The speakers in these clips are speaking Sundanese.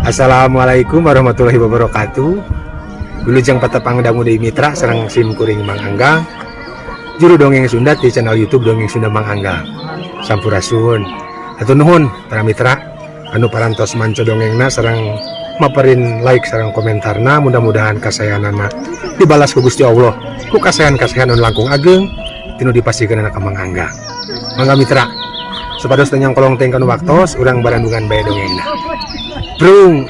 Assalamualaikum warahmatullahi wabarakatuh. Wilujeng patepang dangu Dewi Mitra sareng sim kuring Mang Angga. Juru dongeng Sunda di channel YouTube Dongeng Sunda Mang Angga. Sampurasun. Hatur nuhun para mitra anu parantos manco dongengna sareng maparin like sareng komentarna, mudah-mudahan kasayanana dibalas ku Gusti Allah ku kasayan-kasayan anu langkung ageng tinu dipasikeun ka Mang Angga. Mangga mitra, supados tanyang kolong teng kanu waktos urang barandungan bae dongengna. Brung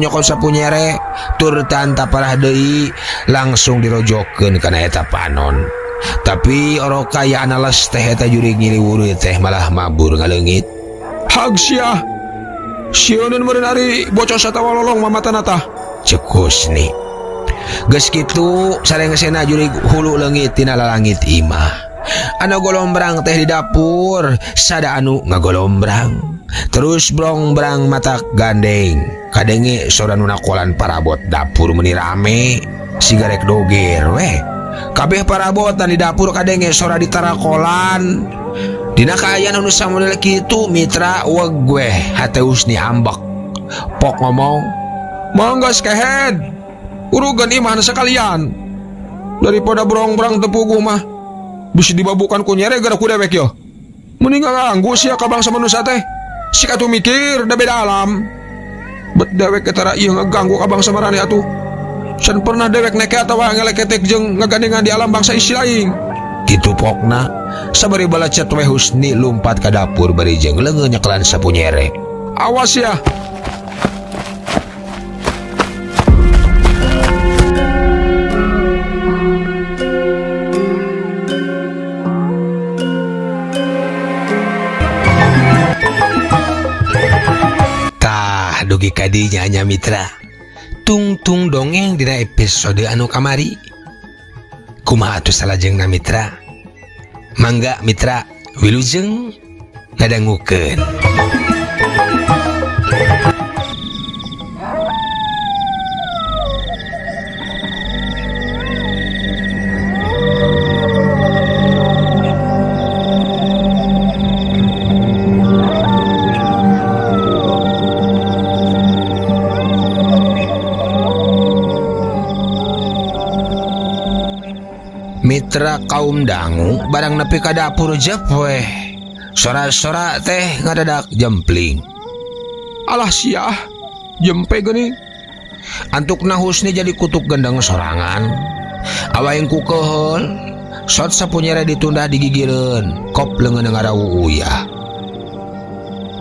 nyokot sapunyere tur tanta parah deui langsung dirojokeun kana eta panon. Tapi oro kaya analas teh eta jurig ngiliwuri teh malah mabur ngaleungit. Hag sia sioneun meureun ari bocos atawa lolong mamatana tah ceuk Husni. Geus kitu sarengesena jurig hulu leungit tina lalangit imah. Anu golombrang teh di dapur sada anu ngagolombrang. Terus brong-brang mata gandeng kadenge sora nu nakolan parabot dapur meuni rame sigarek doger weh. Kabeh parabot di dapur kadenge sora ditarakolan. Dina kaayaan anu samodel kitu mitra weg gue hate Husni ambek. Pok ngomong, "Mangga skehed. Urugan imah sekalian. Daripada brong-brang tepuguh mah bisa dibabukan ku nyere gara ku dewek yo. Mending nganggu sia ka bangsa manusia teh. Si katu mikir da beda alam. Bet dewek ketara ieu ngaganggu ka bangsa marane atuh. Can pernah dewek neke atawa ngeleketek jeung ngagandengan di alam bangsa isi lain." Kitu pokna sabari balacet we Husni lumpat ka dapur bari jeung leungeun nyekelan sapunyere. "Awas ya." Tah dugi kadinya nya mitra. Tungtung dongeng dina episode anu kamari. Kumaha atuh salajengna mitra? Mangga mitra wilujeng ngadangukeun. Mitra kaum dangu barang nepi ka dapur jep weh. Sora-sora teh ngadadak jempling. Alah siah, jempe geuning. Antukna Husni jadi kutuk gendeng sorangan. Awaing ku keheul, sot sapunyere ditunda digigireun, kop leungeun ngarawu uyah.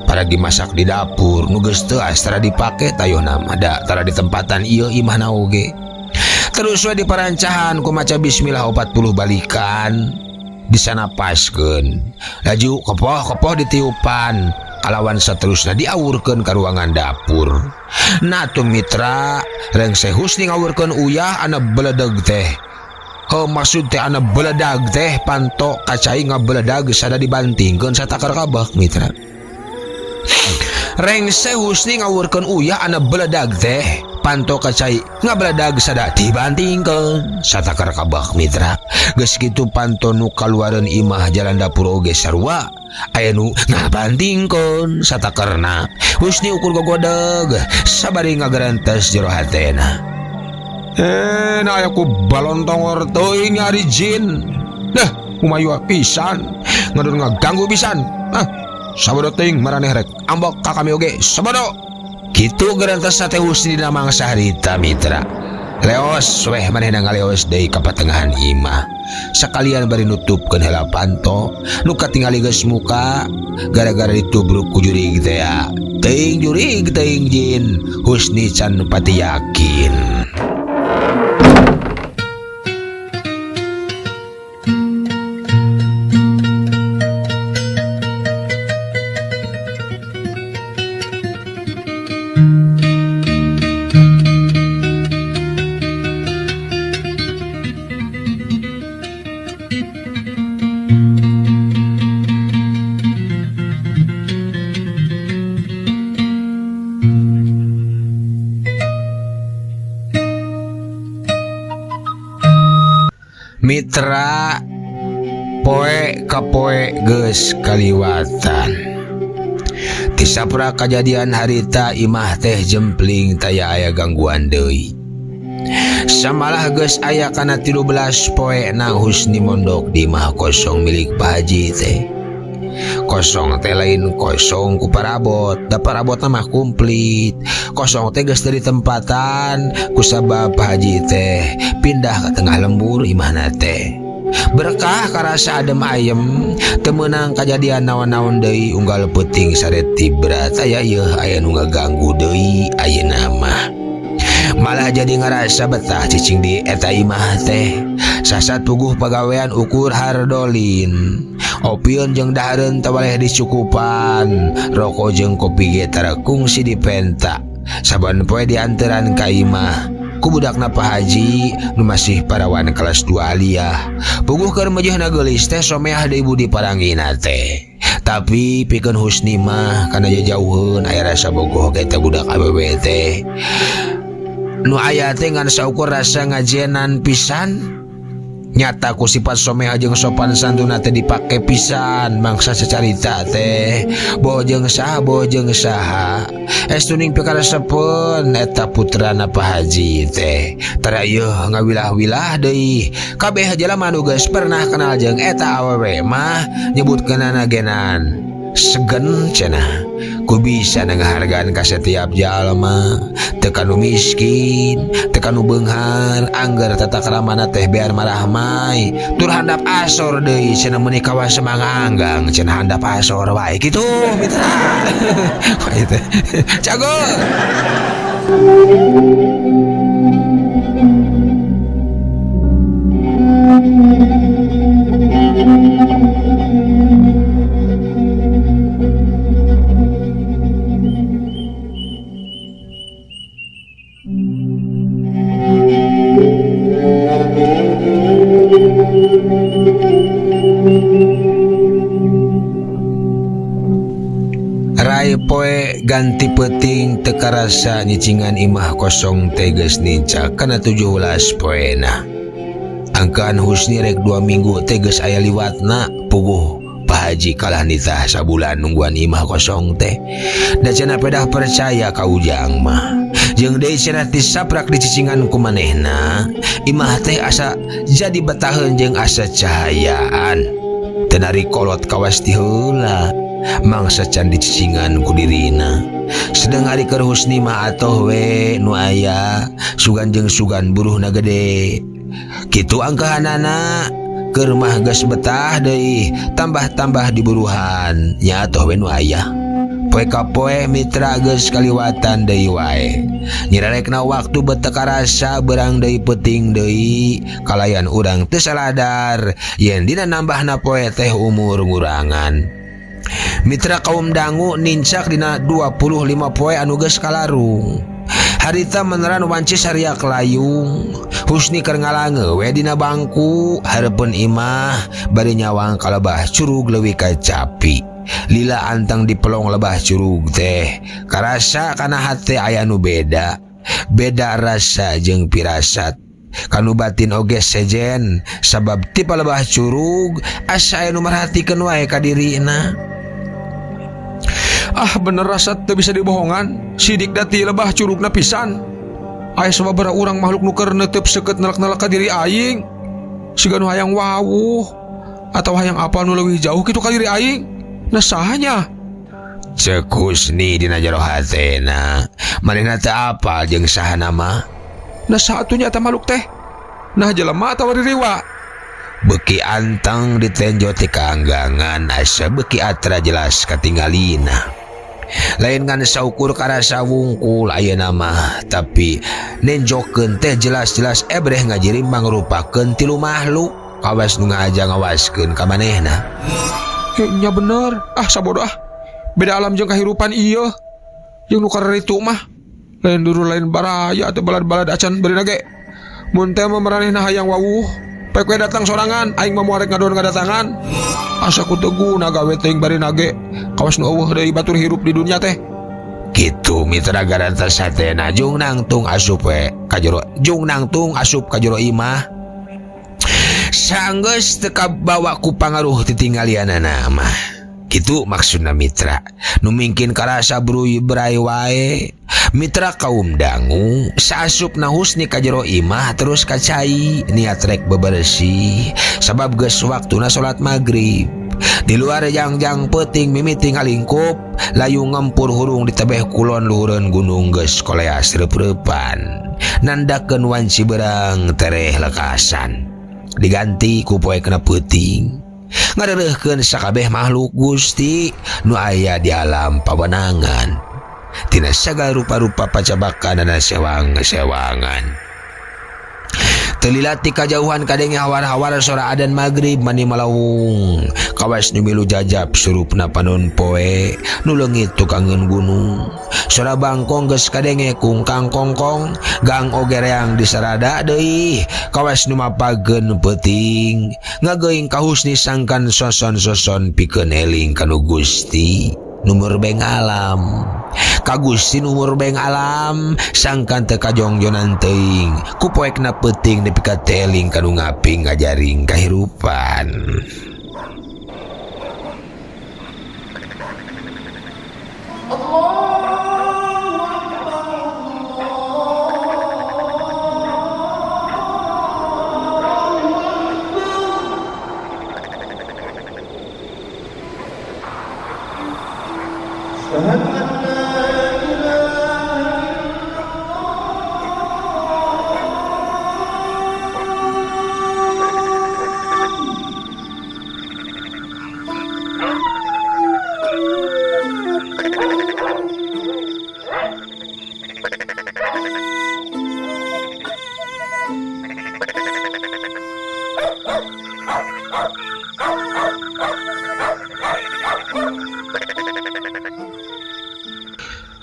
Paragi masak di dapur nu geus teu astra dipake tayona mah da tara di tempatan ieu imahna oge. Terus we di parancahan ku maca bismillah 40 balikan disana paskeun. Laju kepoh-kepoh ditiupan kalawan saterusna diawurkeun ka ruangan dapur. Nah tuh mitra rengse Husni ngawurkeun uyah ana beledeg teh. Maksud teh ana beledag teh panto kacai ngabeledag sada dibantingkeun satakar kabeh mitra. Rengse Husni ngawurkeun uyah ana beledag teh panto kacai ngabeledag sada dibantingkeun satakar kabeh mitra. Geus kitu panto nu kaluareun imah jalan dapur oge sarua aya nu ngabantingkeun satakarna. Husni ukur gogodeg sabari ngagarentes jero hatena. Na aya ku balontong teuing nyari jin. Dah kumayu pisan ngadon ngaganggu pisan. Sabodo teuing maraneh rek ambok ka kami oge sabodo. Kitu gerantos sate Husni dina mangsa harita mitra. Leos weh manehna ngaleos deui ka patengahan imah. Sakalian bari nutupkeun heula panto nu katingali geus muka gara-gara ditubruk ku jurig teh ya. Teuing jurig teuing jin, Husni can pati yakin. Mitra poe ka poe geus kaliwatan. Ti sapra kajadian harita imah teh jempling taya aya gangguan deui. Samalah geus aya kana 13 poe na Husni mondok di imah kosong milik Pak Haji teh. Kosong teh lain kosong ku parabot, da parabot mah komplit. Kosong teh geus dari tempatan kusabab Pak Haji teh pindah ke tengah lembur imahna teh. Berkah karasa adem ayem, teu meunang kajadian naon-naon deui unggal peuting saret tibrat aya yeuh aya nu ngaganggu deui ayeuna mah. Malah jadi ngarasa betah cicing di eta imah teh. Sasat puguh pagawean ukur hardolin. Opieun jeung dahareun teu waleh dicukupan. Rokok jeung kopi ge tara kungsi dipenta. Saban poe dianteran ka imah ku budakna Pak Haji nu masih parawan kelas 2 aliyah. Puguh keur mejehna geulis teh someah deui budi parangina teh. Tapi pikeun Husni mah kana jauheun aya rasa bogoh ka eta budak awewe teh. Nu aya teh ngan saukur rasa ngajenan pisan. Nyata ku sifat someha jeung sopan santuna teh dipake pisan mangsa sacarita teh. Bojeng saha estuning pikaresepeun eta putrana Pak Haji teh. Tara yeuh ngawilah-wilah deui. Kabeh jelema nu geus pernah kenal jeung eta awewe mah nyebutkeunana genan segen cenah. Ku bisa ngahargaan ka setiap jalma, teu kanu miskin, teu kanu beunghar, angger tata karamana teh bear marah mai. Tur handap asor deui cenah meuni kawas semanganggang cenah handap asor wae kitu mitra. Itu jago. Rai poe ganti peuting teu karasa nyicingan imah kosong teh geus nincak kana 17 poena. Angkaan Husni rek 2 minggu teh geus aya liwatna puguh Pak Haji kalah nitah sabulan nungguan imah kosong teh. Da cenah pedah percaya ka ujang mah. Jeung deui cenah tisaprak dicicingan ku manehna, imah teh asa jadi betaheun jeung asa cahayaan. Teu nari kolot kawas ti heula. Mangsa can dicicingan ku dirina. Sedang ari keur Husni mah atoh we nu aya sugan jeung sugan buruhna gede. Kitu angkahanana keur mah geus betah deui tambah-tambah diburuhan nya atoh we nu aya. Poe ka poe mitra geus kaliwatan deui wae. Nyirarekna waktu beu teu karasa beurang deui peuting deui kalayan urang teu saladar yen dina nambahna poe teh umur ngurangan. Mitra kaum dangu nincak dina 25 poe anu geus kalarung. Harita meneran wancis haria kelayung. Husni keur ngalange we dina bangku hareupeun imah bari nyawang kalebah curug leuwih ka capi. Lila antang dipelong lebah curug teh karasa kana hate aya nu beda rasa jeung pirasat. Kanu batin oge sejen sabab ti palebah curug asa aya nu marhatikeun wae ka dirina. Ah bener rasa teu bisa dibohongan, sidik dati lebah curugna pisan. Aya sababaraha urang makhluk nu keur neuteup seukeut nelak-nelak ka diri aing. Siga nu hayang wawuh atawa hayang apa nu leuwih jauh kitu ka diri aing. Nah sahanya? Ceuk Husni dina jero hatena. Manehna teu apal jeung saha nama? Nah satunya eta makhluk teh. Nah jelema atawa ririwa? Beki antang ditenjo ti kaanggangan asa beki atra jelas katinggalina. Lain ngan saukur karasa wungkul ayeuna mah tapi nenjokeun teh jelas-jelas ebreh ngajirim mangrupakeun 3 makhluk kawas nu ngajang ngawaskeun ka manehna. Nya bener, sabodoh beda alam jeung kahirupan ieu. Jeung nu kareritu mah lain duru lain baraya teh balad-balad acan beurina ge. Mun teh maranehna hayang wawuh poe koe datang sorangan aing mah moal rek ngadoan ngadatangan. Asa ku teu guna gawe teuing barina ge kawas nu eueuh deui batur hirup di dunya teh. Kitu mitra garantos satena jung nangtung asup we ka jero imah. Saanggeus teka bawa ku pangaruh titinggalianana mah. Kitu maksudna mitra. Nu mungkin karasa berai wae. Mitra kaum dangu saasupna husni ka jero imah terus kacai niat rek bebersih sabab geus waktuna salat maghrib. Di luar jangjang peuting mimiting alingkup layu ngempur hurung di tebeh kulon luhureun gunung geus koleas reup-reupan nandakeun wanci berang tereh lekasan diganti ku poe kena peuting ngareureuhkeun sakabeh makhluk Gusti nu aya di alam pawenangan tina sagala rupa-rupa pacabakanana sewang-sewangan. Telilati kajauhan kadenge hawar-hawar sora adan maghrib mani malawung kawas nu milu jajab surupna panon poe nu leungit tukangeun gunung sora bangkong geus kadenge kungkang kongkong gang oge reang disarada deui kawas nu mapageun peuting ngageuing kahusni sangkan soson-soson pikeun eling kanu Gusti numur beng alam kagusti numur beng alam sangkan teu kajongjonan teuing ku poekna peuting nepi ka teling kanu ngaping ngajaring kahirupan.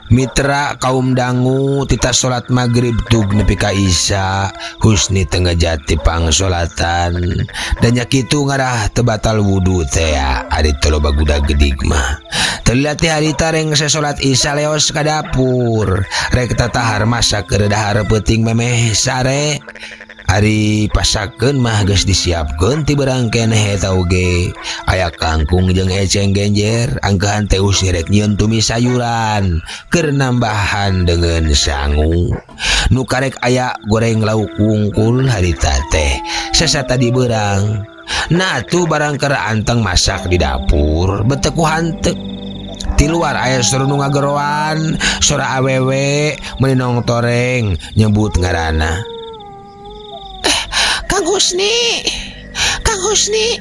Mitra kaum dangu tita salat maghrib tug nepi ka isya husni tengah jati pangsolatan dan nyakitu ngarah teu batal wudu teh ari teu loba budak gedig mah terlihat harita reng salat isya leos ka dapur rek tatahar masak keur dahar peuting memeh sare ari pasakeun mah geus disiapkeun ti berang keneh eta oge aya kangkung jeung eceng genjer anggahan teh usni rek nyieun tumis sayuran keur nambahan dengan sangu nu karek aya goreng lauk wungkul harita teh sasata di berang nah tu barang keur anteng masak di dapur beteu ku hanteu ti luar aya suruh nu ngageroan sora awewe meninong toreng nyebut ngaranna Kang Husni, Kang Husni,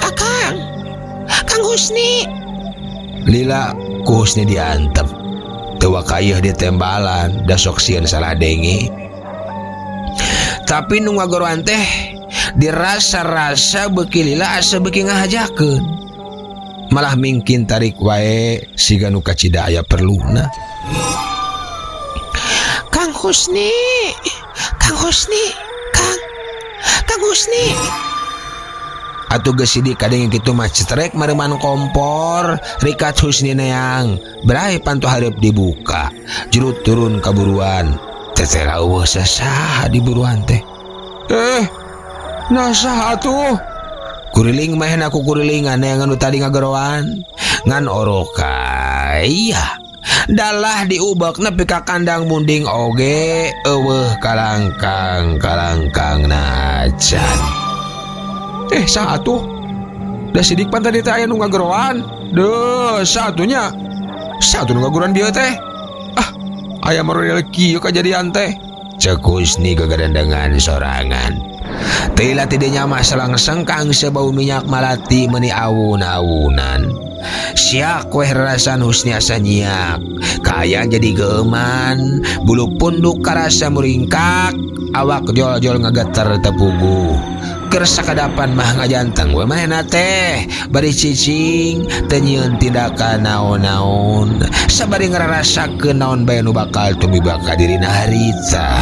Akang Husni. Lila ku Husni diantep, tewa kayeh ditembalan, da sok sieun salah denge. Tapi nu ngagoroan teh dirasa-rasa beuki lila asa beuki ngahajakeun. Malah mingkin tarik wae siga nu kacida aya perluna. Kang Husni. Atuh geus sidik kadenge kitu mah cetrek mareman kompor rikat Husni neang berai pantu hareup dibuka jurut turun kaburuan teteh eueuh sasaha di buruan teh nasaha atuh kuriling mah aku kurilingan neangan nu tadi ngageroan ngan oroka iya dalah diubek nepi ka kandang munding oge eueuh kalangkang najan satu da sidik pan tadi teh aya nu ngageroan deuh satu nu ngageroan dieu teh aya model kieu kajadian teh ceuk Husni gagadandangan sorangan teu ila tidinya mah selang sengkang sebau minyak malati meuni awun-awunan siak weh rasan Husni asa nyiak kaya jadi geman bulu punduk karasa muringkak awak jol-jol ngageter tepuguh keur sakadapan mah ngajanteng we manehna teh bari cicing teu nyieun tindakan naon-naon sabari ngararasakeun naon bae nu bakal tumiba ka dirina harita.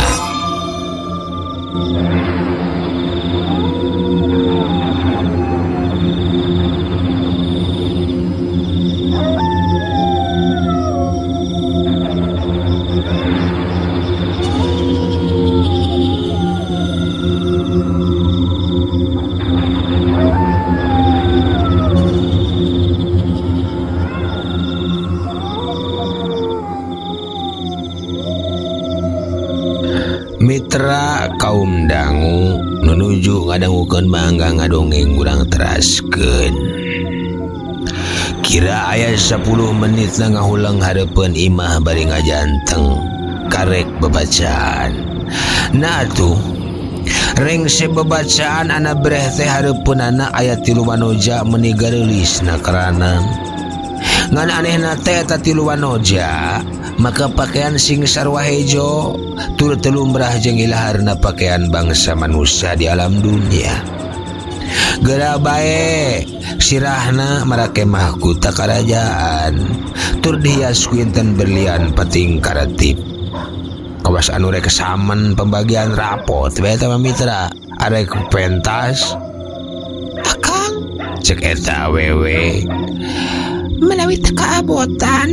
Mitra kaum dangu nunuju ngadangukeun mangga ngadongeng urang teraskeun. Kira aya 10 menit ngahulang hareupeun imah bari ngajanteng karek bebacaan. Nah atuh rengse bebacaan anak breh teh hareupeun anak ayat 3 wanoja meuni gareulisna karanan. Ngan anehna teh eta 3 wanoja maka pakaian sing sarua hejo tur telumbrah jeung ilaharna pakaian bangsa manusia di alam dunia. Geura bae sirahna marake mahkota kerajaan tur dihias ku inten berlian pating karetip. Kawas anu rek samen pembagian rapot bae eta mitra arek pentas. Akang Cek eta wewe menawi teu kaabotan.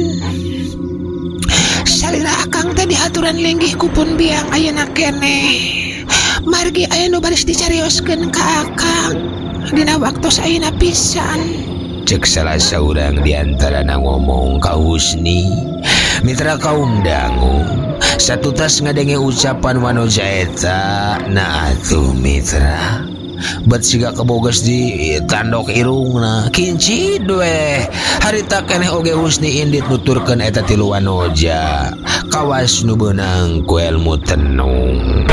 Salira akang teh diaturan linggih ku pun biang ayeuna keneh. Margi aya nu baris dicarioskeun ka akang dina waktos ayeuna pisan. Cek salah seorang di antarana ngomong ka Husni. Mitra kaum dangu satu tas ngadenge ucapan wanoja eta. Nah atuh mitra bet siga kebogas di tandok irungna kincid we harita keneh oge Husni indit nuturkeun eta 3 wanoja kawas nu beunang ku ilmu tenung.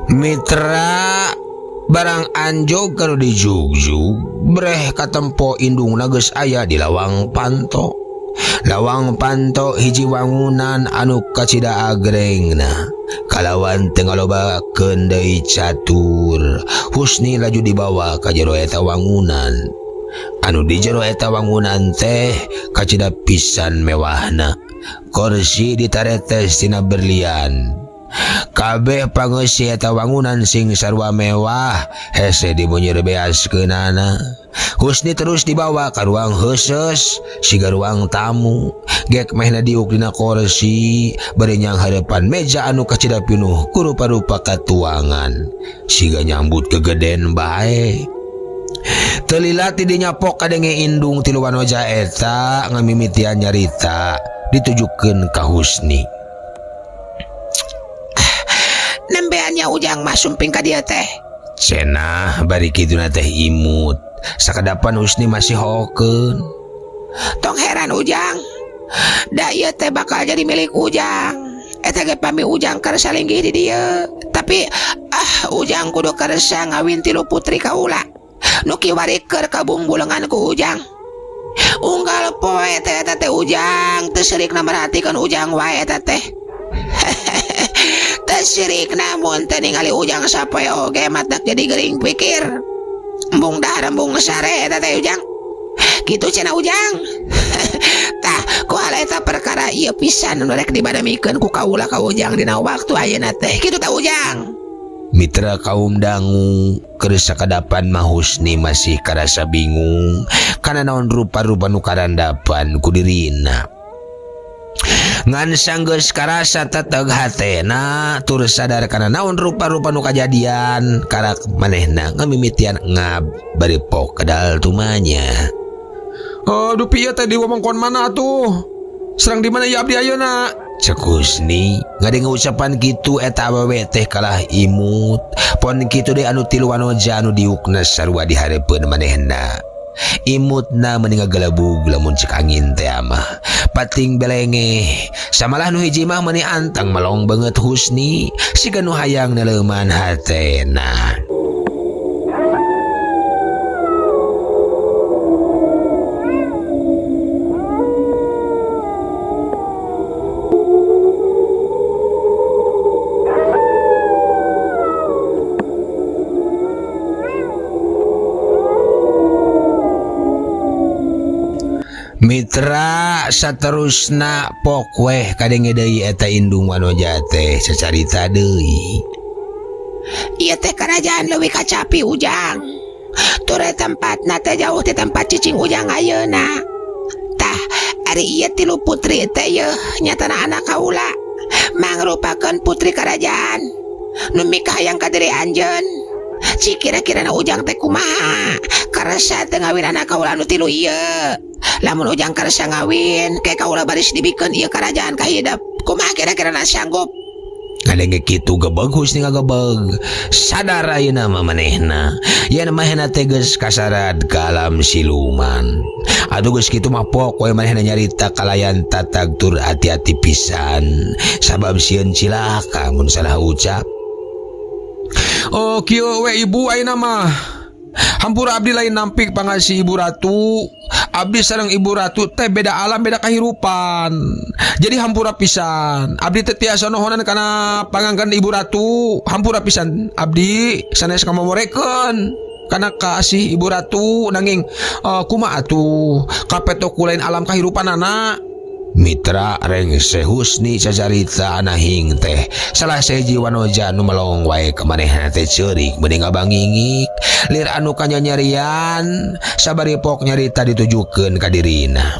Mitra barang anjog kalau dijugjug breh katempo indungna geus aya di lawang panto. Lawang panto hiji wangunan anu kacida agrengna kalawan teu ngalobakeun deui catur. Husni laju dibawa ka jero eta wangunan. Anu di jero eta wangunan teh kacida pisan mewahna. Kursi ditaretes tina berlian. Kabeh pangeusi eta wangunan sing sarua mewah hese dimunyer beaskeunana. Husni terus dibawa ka ruang khusus siga ruang tamu. Gek mehna diuk dina kursi bari nyang hareupan meja anu kacida pinuh ku rupa-rupa katuangan siga nyambut kegeden bae. Teu lila ti dinyapok kadenge indung 3 wanoja eta ngamimitian nyarita ditujukeun ka Husni. Nembeannya ujang mah sumping ka dieu teh. Cenah bari kituna teh imut. Sakadapan Husni masih hokeun. Tong heran ujang. Da ieu teh bakal jadi milik ujang. Eta ge pami ujang karesa linggih di dieu. Tapi ujang kudu karesa ngawin 3 putri kaula. Nu kiwari keur kabung bulengan ku ujang. Unggal poe teh eta teh ujang teu seurik merhatikeun ujang wae eta teh. Sirik namun teh ningali ujang sapoe oge matak jadi gering pikir. Embung dahar embung sare eta teh ujang. Kitu cenah ujang. Tah kuala eta perkara ieu pisan nu rek dibadamikeun ku kaula ka ujang dina waktu ayeuna teh. Kitu tah ujang. Mitra kaum dangu keur sakadapan mah Husni masih karasa bingung kana naon rupa-rupa nu karandapan ku dirina. Ngan sanggeus karasa teteg hatena tur sadar kana naon rupa-rupa nu kajadian karak manehna ngamimitian ngab bari pok kedal tumanya. Aduh pieu teh di wewengkon mana atuh? Serang di mana ya abdi ayeuna? Cek Husni ngade ngucapan kitu eta awewe teh kalah imut pon kitu deh anu tilu wanoja anu diukna sarua di hareupeun manehna. Imutna mending galabug lamun cek angin teh mah pating belenge samalah nu hiji mah meuni antang melong banget Husni siga nu hayang neleuman hatena. Mitra saterusna pok weh kadenge deui eta indung wanoja teh sacarita deui. Ieu teh kerajaan leuwih kacapi Ujang. Ture tempatna teh jauh ti tempat cicing Ujang ayeuna. Tah ari ieu tilu putri teh yeuh nyatana anak kaula mangrupakeun putri kerajaan nu mikah hayang ka diri anjeun. Ci kira-kirana Ujang teh kumaha karasa teu ngawin anak kaula nu tilu ieu. Lamun Ujang karasa ngawin kayak kaula baris dibikeun ieu kerajaan kahidep kumaha kira-kirana sanggup. Kadenge kitu gebeg Husni ngagebeg sadar ayeuna mah manehna yen manehna teh geus kasarad ka alam siluman. Atuh geus kitu mah pokoe manehna nyarita kalayan tatag tur hati-hati pisan sabab sieun cilaka mun salah ucap. Oh kieu we ibu ayeuna mah hampura abdi lain nampik pangasi ibu ratu. Abdi sareng ibu ratu teh beda alam beda kahirupan. Jadi hampura pisan abdi teh tiasa nohonan kana pangangkeun ibu ratu. Hampura pisan abdi sanes kamomorekeun kana kasih ibu ratu nanging kumaha atuh kapeto ku lain alam kahirupanana. Mitra rengse Husni sajarita anahing teh salah seji wanoja nu melong wae ka manehna teh ceurik mending abangingik lir anu kanyanyarian sabari pok nyarita ditujukeun ka dirina.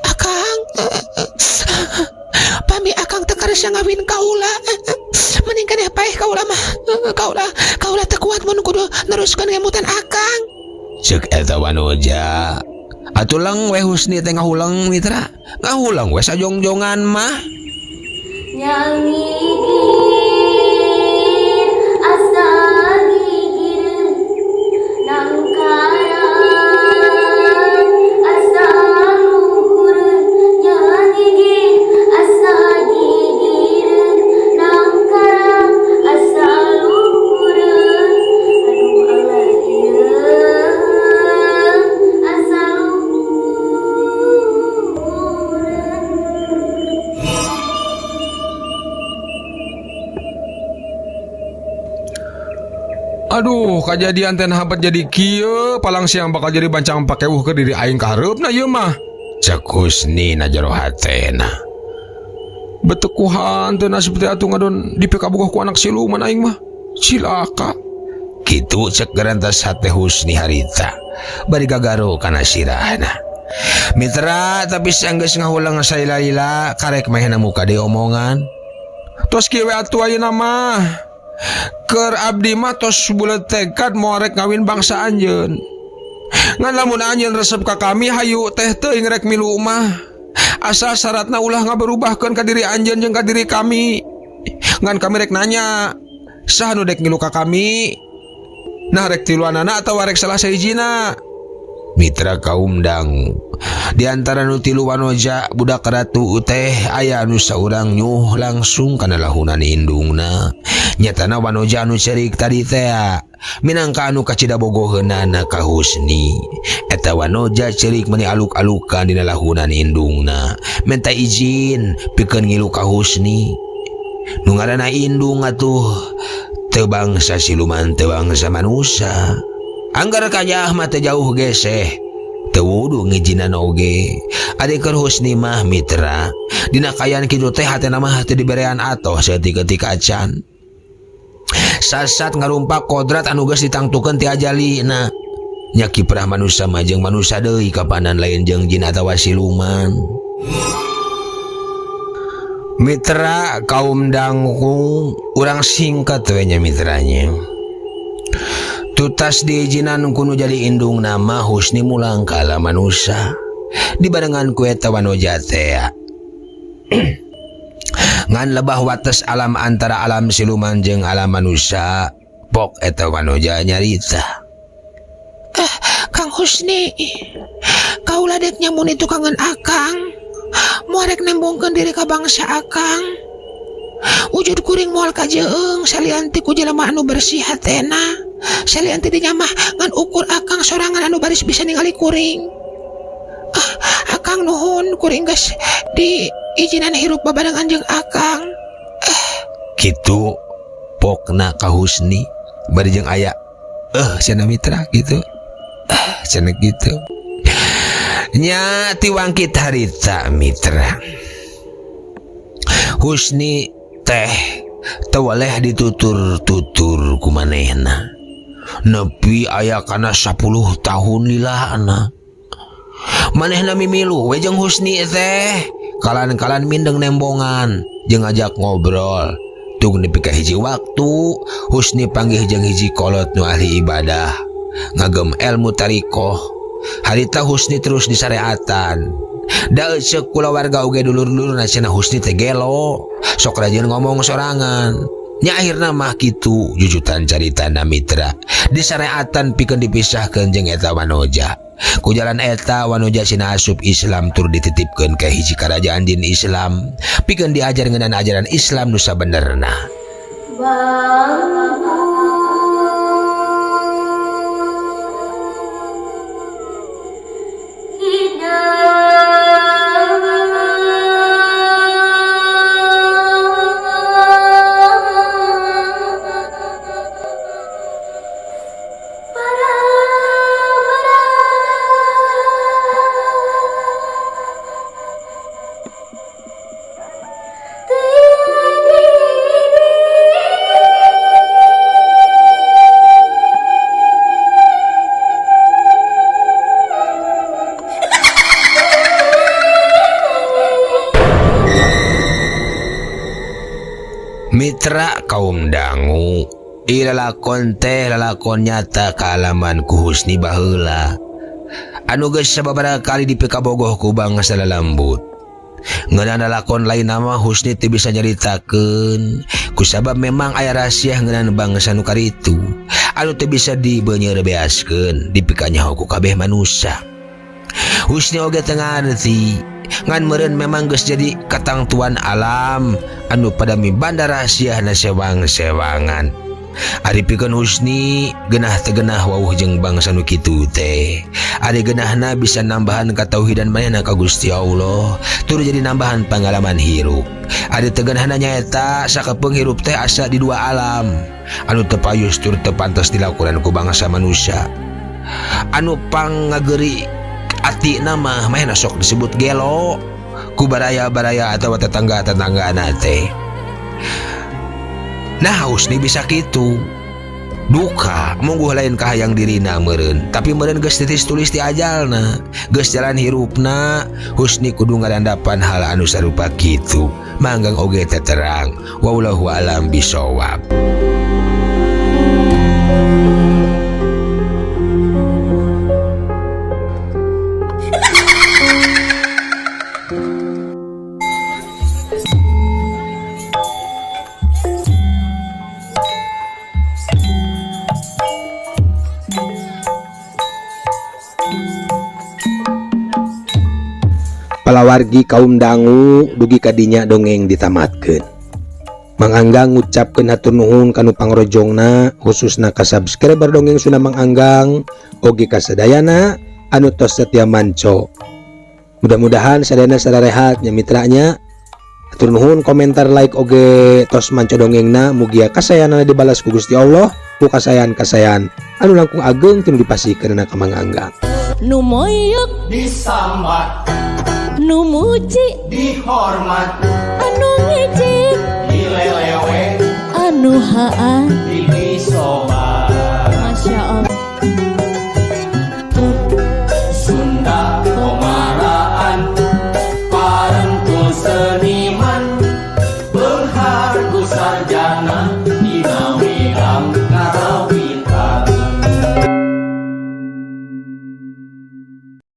Akang pami akang teu karasa ngawin kaula mending keneh paeh kaula mah kaula teu kuat mun kudu neruskeun ngemutan akang. Ceuk eta wanoja atuh lang we Husni teh ngahulang mitra ngahulang we sajongjongan mah nyangigir asa gigir nangkara asa luhur nyangigir asa gigir nangkara asa luhur aduh Allah ieu asa Aduh, kejadian teh habat jadi kieu, palang siang bakal jadi bancang pakewuh ke diri aing ka hareupna ieu mah. Cek Husni na jero hatena. Betekuhan teu nasib teh atuh ngadon dipikabogoh ku anak siluman aing mah. Cilaka. Kitu cek gerantas hate Husni harita bari gagaro kana sirahna. Mitra tapi sanggeus ngahulang saila-lila karek mahena muka deui omongan. Tos kieu we atuh ayeuna mah. Keur abdi mah tos bulet tekad moal rek ngawin bangsa anjeun. Ngan lamun anjeun resep ka kami hayu teh teuing rek milu mah. Asa syaratna ulah ngaberubahkeun ka diri anjeun jeung ka diri kami. Ngan kami rek nanya, saha nu dek ngilu ka kami? Nah rek tiluanana atawa rek salah sahijina? Mitra kaum dangu di antara nu tilu wanoja budak ratu teh aya anu saurang nyuh langsung kana lahunan indungna. Nyatana wanoja anu cerik tadi teh minangka anu kacida bogoheunana ka Husni. Eta wanoja cerik meuni aluk-alukan dina lahunan indungna minta izin pikeun ngilu ka Husni. Nu ngaranna indung atuh teu bangsa siluman teu bangsa manusia. Anggar kajah mah teu jauh geseh teu wudu ngijinan oge. Ade keur Husni mah mitra dina kayan kitu teh hatena mah teu diberean atoh saeutik-eutik acan. Sasat ngarumpak kodrat anu geus ditangtukeun ti ajalina. Nya kiprah manusia mah jeung manusia deui kapanan lain jeung jin atawa siluman. Mitra kaum dangu urang singkat we nya mitranya. Tutas diijinan kuno jadi indung nama Husni mulang kala manusia dibarengan ku eta wanoja teh ngan lebah wates alam antara alam siluman jeung alam manusia. Pok eta wanoja nyarita. Kang Husni, kaulah dek nyamun itu kangen akang. Muarek nembongkeun diri ka bangsa akang. Wujud kuring moal kajeung salianti ku jelema anu bersih hatena. Salianti dinyamah ngan ukur akang sorangan anu baris bisa ningali kuring. Akang nuhun kuring geus di izinan hirup babarengan jeung akang. Kitu pokna ka Husni bari jeung aya cenah mitra gitu. Cenah gitu. Nya tiwangkit harita mitra. Husni teh tewaleh ditutur-tutur ku manehna. Nepi aya kana 10 tahun lilana. Manehna mimilu we jeung Husni teh kalan-kalan mindeng nembongan jeung ngajak ngobrol. Tug nepi ka hiji waktu Husni panggih jeung hiji kolot nu ahli ibadah ngagem ilmu tarikoh. Harita Husni terus disareatan. Da ceuk kulawarga oge dulur-dulurna cenah Husni teh gelo sok rajin ngomong sorangan. Nya akhirna mah kitu jujutan caritana mitra. Disareatan pikeun dipisahkeun jeung eta wanoja. Ku jalan eta wanoja sina asup Islam tur dititipkeun ka hiji karajaan din Islam pikeun diajar ngeunaan ajaran Islam nu sabenerna. Mitra kaum dangu, lalakon teh lalakon nyata kaalaman ku Husni baheula. Anu geus sababaraha kali dipikabogoh ku bangsa lalambut. Ngeunaan lalakon lain nama Husni teu bisa nyaritakeun kusabab memang aya rahasia ngeunaan bangsa nu karitu anu teu bisa dibeunyeur beaskeun dipikanyaho ku kabeh manusia. Husni oge teu ngarti ngan meureun memang geus jadi katangtuan alam anu pada mibanda rahasiana sewang-sewangan. Ari pikeun Husni geunah teu geunah wawuh jeung bangsa nu kitu teh. Ari geunahna bisa nambahan katauhidan manehna ka Gusti Allah, tur jadi nambahan pangalaman hirup. Ari teu geunahna nyaeta sakepeung hirup teh asa di dua alam anu teu payus tur teu pantes dilakukan ku bangsa manusia. Anu pangageuri ati nama mahena sok disebut gelo ku baraya-baraya atau tetangga-tetanggana teh. Nah Husni bisa kitu duka mungguh lain kahayang dirina meureun tapi meureun geus titis tulis ti ajalna geus jalan hirupna. Husni kudu ngarandapan hal anu sarupa kitu manggang oge teh terang wallahu alam bisawab. Palawargi kaum dangu dugi kadinya dongeng ditamatkeun. Mang Anggang ngucapkeun hatur nuhun kanu pangrojongna khususna ka subscriber dongeng Sunda Mang Anggang oge ka sadayana anu tos setia manco. Mudah-mudahan sadayana sararehat nya mitranya. Hatur nuhun komentar like oge tos manco dongengna mugia kasayanana dibalas ku Gusti Allah ku kasayan-kasayan anu langkung ageng tinu dipasikeun ka Mang Anggang. Nu moyok disambat, nu muji dihormat, anu ngejek dilelewe, anu haan